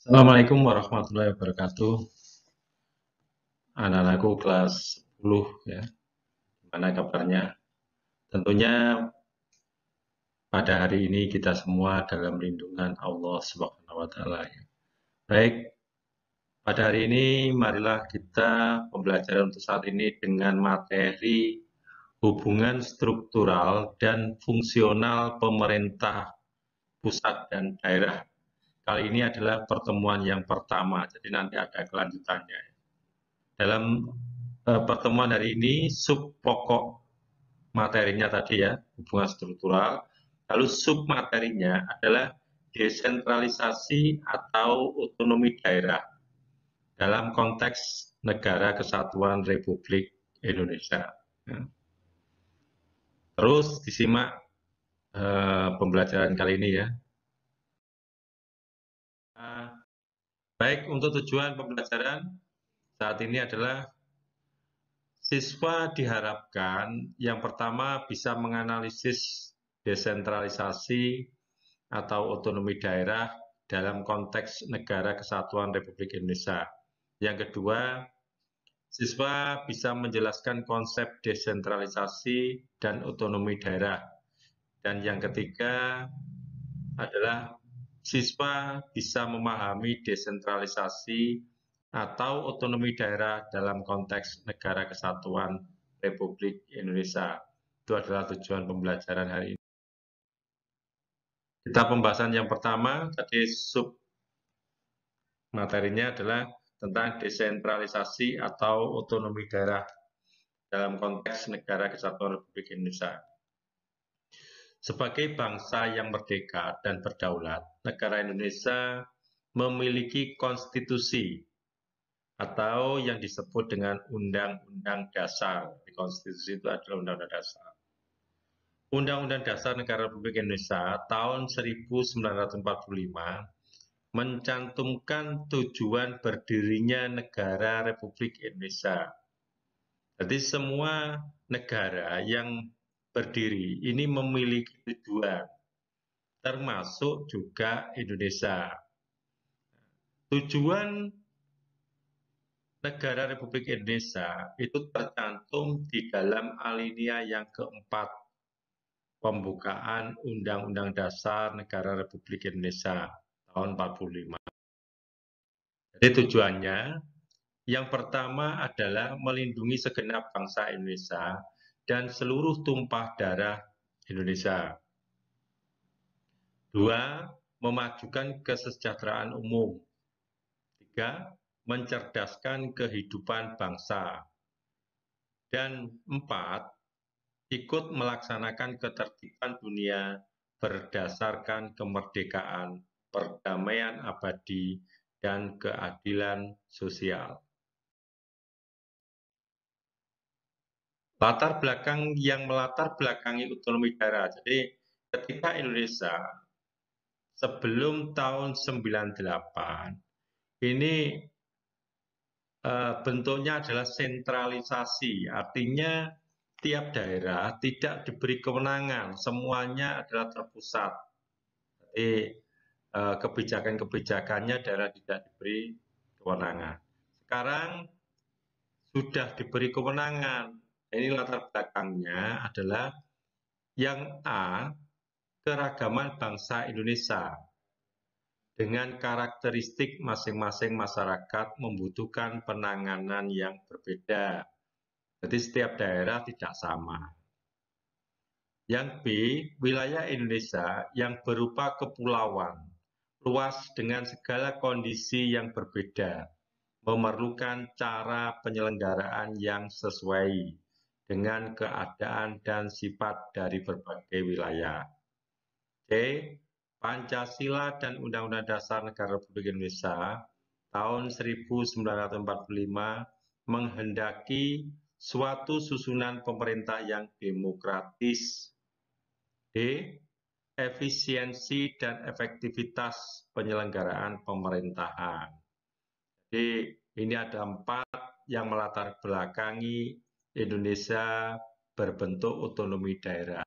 Assalamualaikum warahmatullahi wabarakatuh. Anak-anakku kelas 10 ya. Gimana kabarnya? Tentunya pada hari ini kita semua dalam lindungan Allah Subhanahu wa taala ya. Baik, pada hari ini marilah kita pembelajaran untuk saat ini dengan materi hubungan struktural dan fungsional pemerintah pusat dan daerah. Kali ini adalah pertemuan yang pertama, jadi nanti ada kelanjutannya. Dalam pertemuan hari ini, sub pokok materinya tadi ya, hubungan struktural. Lalu sub materinya adalah desentralisasi atau otonomi daerah dalam konteks Negara Kesatuan Republik Indonesia. Ya. Terus disimak pembelajaran kali ini ya. Baik, untuk tujuan pembelajaran saat ini adalah siswa diharapkan yang pertama bisa menganalisis desentralisasi atau otonomi daerah dalam konteks Negara Kesatuan Republik Indonesia. Yang kedua, siswa bisa menjelaskan konsep desentralisasi dan otonomi daerah. Dan yang ketiga adalah siswa bisa memahami desentralisasi atau otonomi daerah dalam konteks Negara Kesatuan Republik Indonesia. Itu adalah tujuan pembelajaran hari ini. Kita pembahasan yang pertama, tadi sub materinya adalah tentang desentralisasi atau otonomi daerah dalam konteks Negara Kesatuan Republik Indonesia. Sebagai bangsa yang merdeka dan berdaulat, negara Indonesia memiliki konstitusi atau yang disebut dengan Undang-Undang Dasar. Konstitusi itu adalah Undang-Undang Dasar. Undang-Undang Dasar Negara Republik Indonesia tahun 1945 mencantumkan tujuan berdirinya negara Republik Indonesia. Jadi semua negara yang berdiri ini memiliki tujuan, termasuk juga Indonesia. Tujuan Negara Republik Indonesia itu tercantum di dalam alinea yang keempat pembukaan Undang-Undang Dasar Negara Republik Indonesia tahun 45. Jadi tujuannya yang pertama adalah melindungi segenap bangsa Indonesia dan seluruh tumpah darah Indonesia. Dua, memajukan kesejahteraan umum. Tiga, mencerdaskan kehidupan bangsa. Dan empat, ikut melaksanakan ketertiban dunia berdasarkan kemerdekaan, perdamaian abadi, dan keadilan sosial. Latar belakang yang melatar belakangi otonomi daerah. Jadi ketika Indonesia sebelum tahun 98 ini bentuknya adalah sentralisasi, artinya tiap daerah tidak diberi kewenangan, semuanya adalah terpusat. Jadi kebijakan-kebijakannya daerah tidak diberi kewenangan. Sekarang sudah diberi kewenangan. Ini latar belakangnya adalah yang A, keragaman bangsa Indonesia. Dengan karakteristik masing-masing masyarakat membutuhkan penanganan yang berbeda. Jadi setiap daerah tidak sama. Yang B, wilayah Indonesia yang berupa kepulauan, luas dengan segala kondisi yang berbeda, memerlukan cara penyelenggaraan yang sesuai dengan keadaan dan sifat dari berbagai wilayah. C, Pancasila dan Undang-Undang Dasar Negara Republik Indonesia tahun 1945 menghendaki suatu susunan pemerintah yang demokratis. D, efisiensi dan efektivitas penyelenggaraan pemerintahan. Jadi ini ada 4 yang melatar belakangi Indonesia berbentuk otonomi daerah.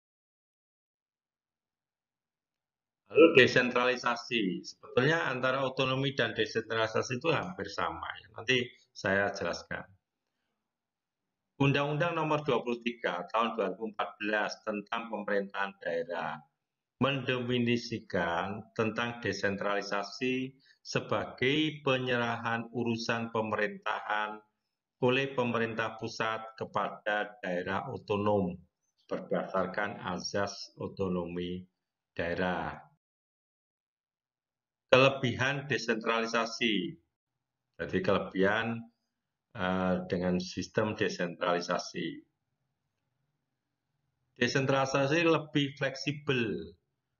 Lalu desentralisasi, sebetulnya antara otonomi dan desentralisasi itu hampir sama. Nanti saya jelaskan. Undang-Undang Nomor 23 Tahun 2014 tentang Pemerintahan Daerah mendefinisikan tentang desentralisasi sebagai penyerahan urusan pemerintahan oleh pemerintah pusat kepada daerah otonom berdasarkan azas otonomi daerah. Kelebihan desentralisasi, jadi kelebihan dengan sistem desentralisasi. Desentralisasi lebih fleksibel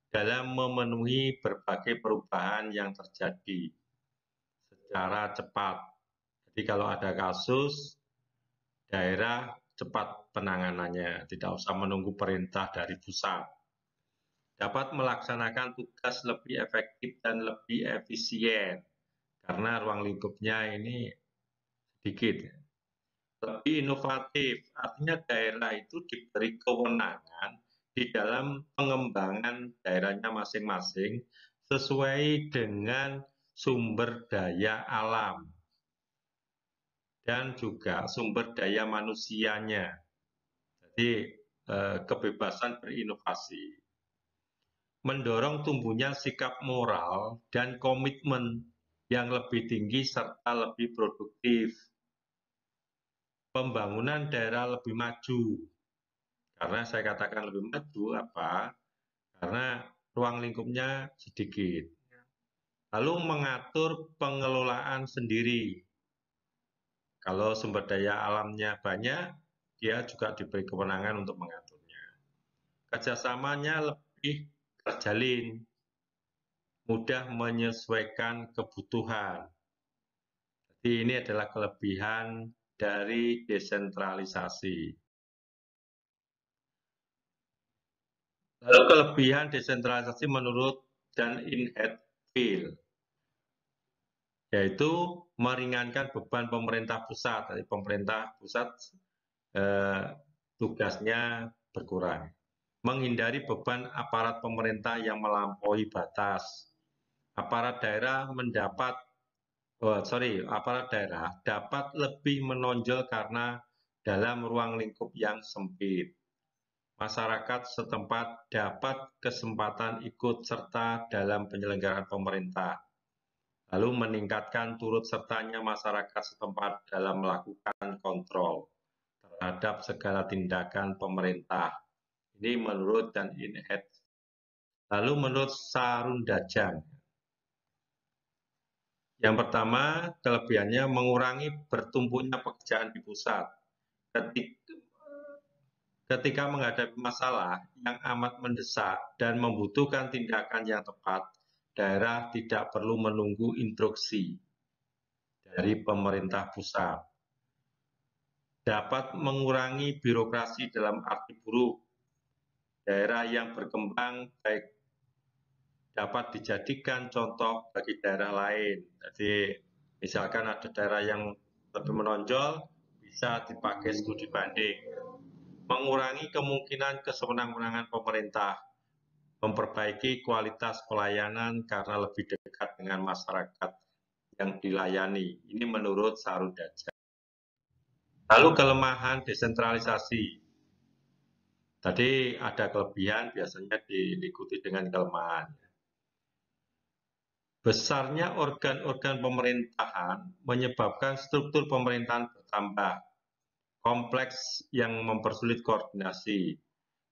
dalam memenuhi berbagai perubahan yang terjadi secara cepat. Jadi kalau ada kasus, daerah cepat penanganannya, tidak usah menunggu perintah dari pusat. Dapat melaksanakan tugas lebih efektif dan lebih efisien, karena ruang lingkupnya ini sedikit. Lebih inovatif, artinya daerah itu diberi kewenangan di dalam pengembangan daerahnya masing-masing sesuai dengan sumber daya alam dan juga sumber daya manusianya. Jadi kebebasan berinovasi. Mendorong tumbuhnya sikap moral dan komitmen yang lebih tinggi serta lebih produktif. Pembangunan daerah lebih maju. Karena saya katakan lebih maju apa? Karena ruang lingkupnya sedikit. Lalu mengatur pengelolaan sendiri. Kalau sumber daya alamnya banyak, dia juga diberi kewenangan untuk mengaturnya. Kerjasamanya lebih terjalin, mudah menyesuaikan kebutuhan. Jadi ini adalah kelebihan dari desentralisasi. Lalu kelebihan desentralisasi menurut Dan Hatfield, yaitu meringankan beban pemerintah pusat. Jadi pemerintah pusat tugasnya berkurang. Menghindari beban aparat pemerintah yang melampaui batas. Aparat daerah dapat lebih menonjol karena dalam ruang lingkup yang sempit. Masyarakat setempat dapat kesempatan ikut serta dalam penyelenggaraan pemerintah, lalu meningkatkan turut sertanya masyarakat setempat dalam melakukan kontrol terhadap segala tindakan pemerintah. Ini menurut Dan Inhet. Lalu menurut Sarundajang, yang pertama, kelebihannya mengurangi bertumpuknya pekerjaan di pusat. Ketika menghadapi masalah yang amat mendesak dan membutuhkan tindakan yang tepat, daerah tidak perlu menunggu instruksi dari pemerintah pusat. Dapat mengurangi birokrasi dalam arti buruk. Daerah yang berkembang baik dapat dijadikan contoh bagi daerah lain. Jadi misalkan ada daerah yang lebih menonjol, bisa dipakai studi banding. Mengurangi kemungkinan kesewenang-wenangan pemerintah, memperbaiki kualitas pelayanan karena lebih dekat dengan masyarakat yang dilayani. Ini menurut Sarundajang. Lalu kelemahan desentralisasi. Tadi ada kelebihan, biasanya diikuti dengan kelemahan. Besarnya organ-organ pemerintahan menyebabkan struktur pemerintahan bertambah, kompleks yang mempersulit koordinasi,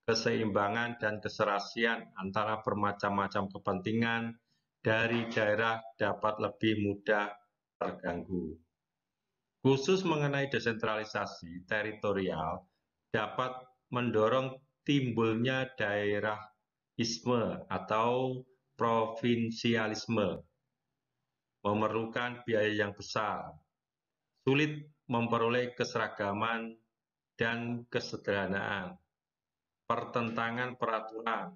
keseimbangan dan keserasian antara bermacam-macam kepentingan dari daerah dapat lebih mudah terganggu. Khusus mengenai desentralisasi teritorial dapat mendorong timbulnya daerahisme atau provinsialisme, memerlukan biaya yang besar, sulit memperoleh keseragaman dan kesederhanaan, pertentangan peraturan,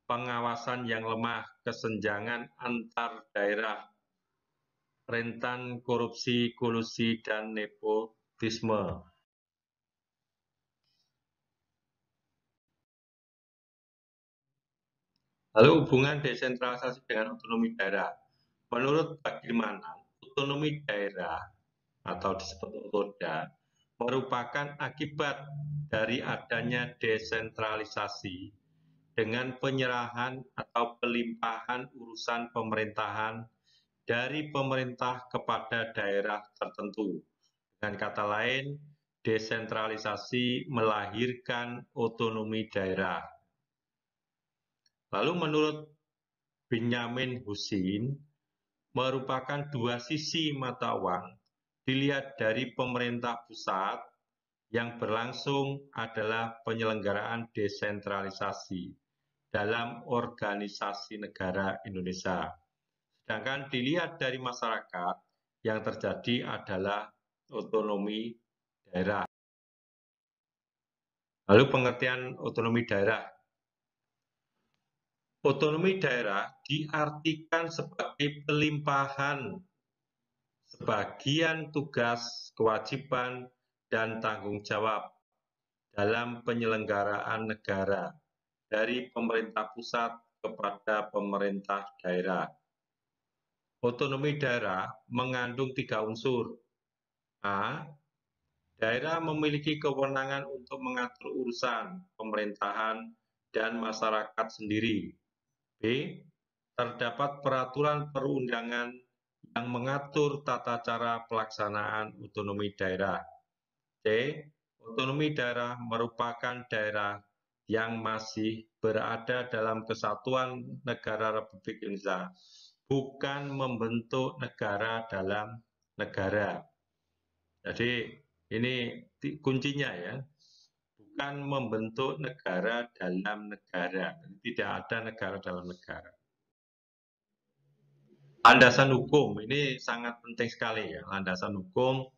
pengawasan yang lemah, kesenjangan antar daerah, rentan korupsi, kolusi, dan nepotisme. Lalu hubungan desentralisasi dengan otonomi daerah. Menurut bagaimana otonomi daerah atau disebut otoda merupakan akibat dari adanya desentralisasi dengan penyerahan atau pelimpahan urusan pemerintahan dari pemerintah kepada daerah tertentu. Dengan kata lain, desentralisasi melahirkan otonomi daerah. Lalu menurut Benyamin Husin, merupakan dua sisi mata uang. Dilihat dari pemerintah pusat, yang berlangsung adalah penyelenggaraan desentralisasi dalam organisasi negara Indonesia. Sedangkan dilihat dari masyarakat, yang terjadi adalah otonomi daerah. Lalu pengertian otonomi daerah. Otonomi daerah diartikan sebagai pelimpahan sebagian tugas, kewajiban, dan tanggung jawab dalam penyelenggaraan negara dari pemerintah pusat kepada pemerintah daerah. Otonomi daerah mengandung 3 unsur. A. Daerah memiliki kewenangan untuk mengatur urusan pemerintahan dan masyarakat sendiri. B. Terdapat peraturan perundangan yang mengatur tata cara pelaksanaan otonomi daerah. C. Otonomi daerah merupakan daerah yang masih berada dalam kesatuan negara Republik Indonesia, bukan membentuk negara dalam negara. Jadi ini kuncinya ya, bukan membentuk negara dalam negara. Tidak ada negara dalam negara. Landasan hukum ini sangat penting sekali ya, landasan hukum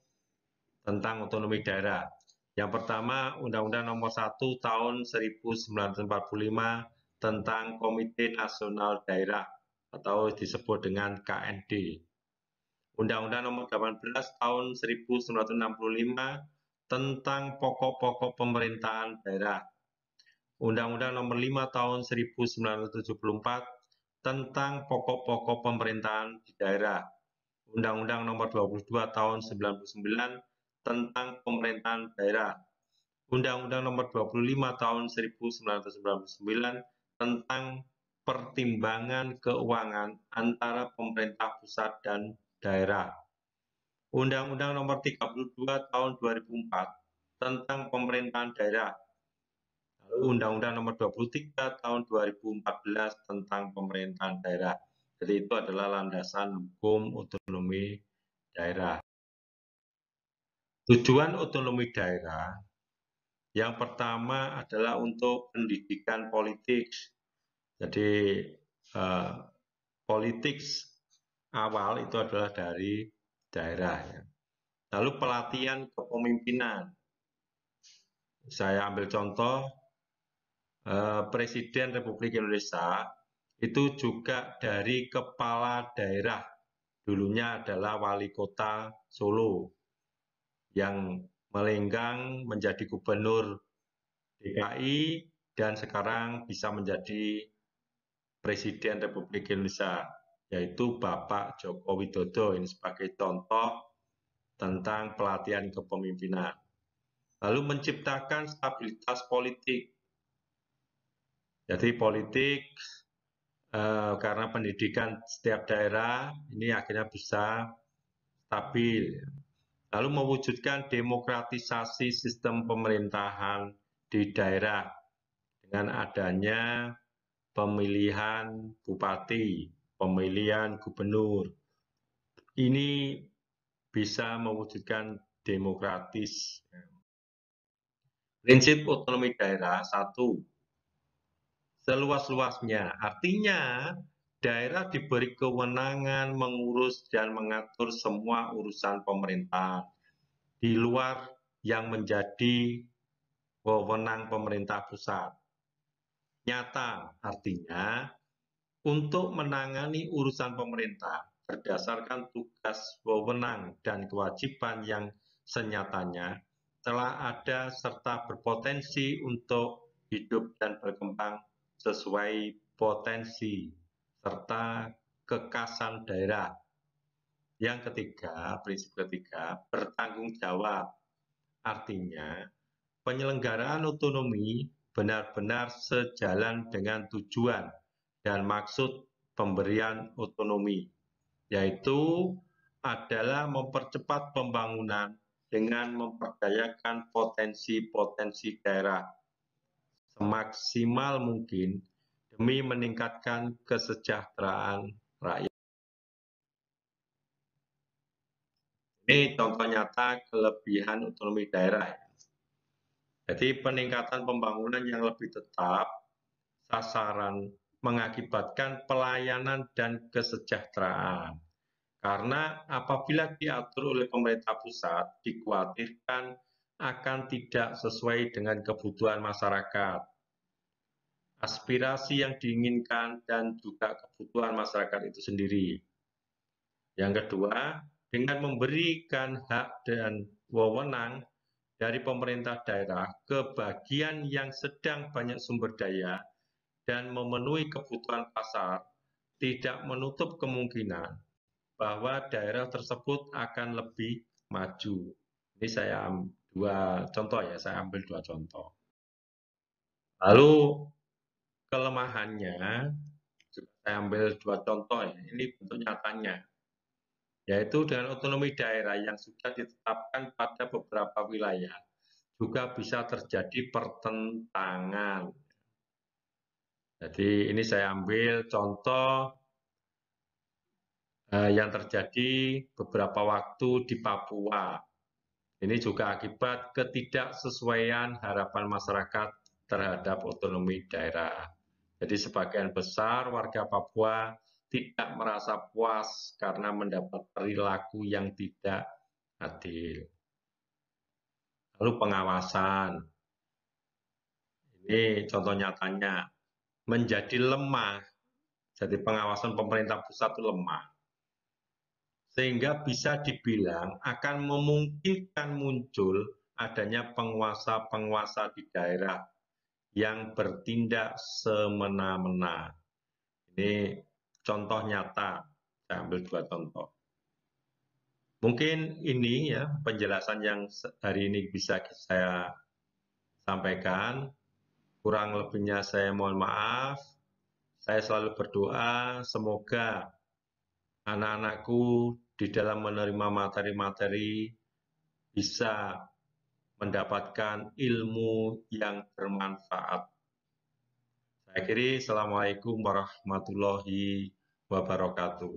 tentang otonomi daerah. Yang pertama, Undang-Undang Nomor 1 Tahun 1945 tentang Komite Nasional Daerah atau disebut dengan KND. Undang-Undang Nomor 18 Tahun 1965 tentang pokok-pokok pemerintahan daerah. Undang-Undang Nomor 5 Tahun 1974 tentang pokok-pokok pemerintahan di daerah. Undang-Undang Nomor 22 Tahun 1999 tentang pemerintahan daerah. Undang-Undang Nomor 25 Tahun 1999 tentang pertimbangan keuangan antara pemerintah pusat dan daerah. Undang-Undang Nomor 32 Tahun 2004 tentang pemerintahan daerah. Lalu Undang-Undang Nomor 23 Tahun 2014 tentang pemerintahan daerah. Jadi itu adalah landasan hukum otonomi daerah. Tujuan otonomi daerah yang pertama adalah untuk pendidikan politik. Jadi politik awal itu adalah dari daerah. Lalu pelatihan kepemimpinan. Saya ambil contoh Presiden Republik Indonesia itu juga dari kepala daerah. Dulunya adalah wali kota Solo yang melenggang menjadi gubernur DKI dan sekarang bisa menjadi Presiden Republik Indonesia, yaitu Bapak Joko Widodo. Ini sebagai contoh tentang pelatihan kepemimpinan. Lalu menciptakan stabilitas politik. Jadi politik karena pendidikan setiap daerah ini akhirnya bisa stabil. Lalu mewujudkan demokratisasi sistem pemerintahan di daerah dengan adanya pemilihan bupati, pemilihan gubernur. Ini bisa mewujudkan demokratis. Prinsip otonomi daerah, 1. Seluas-luasnya. Artinya, daerah diberi kewenangan mengurus dan mengatur semua urusan pemerintahan di luar yang menjadi wewenang pemerintah pusat. Nyata, artinya untuk menangani urusan pemerintah berdasarkan tugas, wewenang, dan kewajiban yang senyatanya telah ada serta berpotensi untuk hidup dan berkembang sesuai potensi, serta kekasan daerah. Yang ketiga, prinsip ketiga, bertanggung jawab. Artinya, penyelenggaraan otonomi benar-benar sejalan dengan tujuan dan maksud pemberian otonomi, yaitu adalah mempercepat pembangunan dengan memperdayakan potensi-potensi daerah semaksimal mungkin demi meningkatkan kesejahteraan rakyat. Ini contoh nyata kelebihan otonomi daerah. Jadi peningkatan pembangunan yang lebih tetap, sasaran mengakibatkan pelayanan dan kesejahteraan. Karena apabila diatur oleh pemerintah pusat, dikhawatirkan akan tidak sesuai dengan kebutuhan masyarakat, aspirasi yang diinginkan, dan juga kebutuhan masyarakat itu sendiri. Yang kedua, dengan memberikan hak dan wewenang dari pemerintah daerah ke bagian yang sedang banyak sumber daya dan memenuhi kebutuhan pasar, tidak menutup kemungkinan bahwa daerah tersebut akan lebih maju. Ini saya ambil dua contoh ya, saya ambil dua contoh. Lalu kelemahannya, juga saya ambil dua contoh ya, ini bentuk nyatanya, yaitu dengan otonomi daerah yang sudah ditetapkan pada beberapa wilayah, juga bisa terjadi pertentangan. Jadi ini saya ambil contoh yang terjadi beberapa waktu di Papua. Ini juga akibat ketidaksesuaian harapan masyarakat terhadap otonomi daerah. Jadi sebagian besar warga Papua tidak merasa puas karena mendapat perilaku yang tidak adil. Lalu pengawasan. Ini contoh nyatanya menjadi lemah. Jadi pengawasan pemerintah pusat itu lemah. Sehingga bisa dibilang akan memungkinkan muncul adanya penguasa-penguasa di daerah yang bertindak semena-mena. Ini contoh nyata, saya ambil dua contoh. Mungkin ini ya penjelasan yang hari ini bisa saya sampaikan. Kurang lebihnya saya mohon maaf. Saya selalu berdoa semoga anak-anakku di dalam menerima materi-materi bisa mendapatkan ilmu yang bermanfaat. Saya akhiri, Assalamualaikum warahmatullahi wabarakatuh.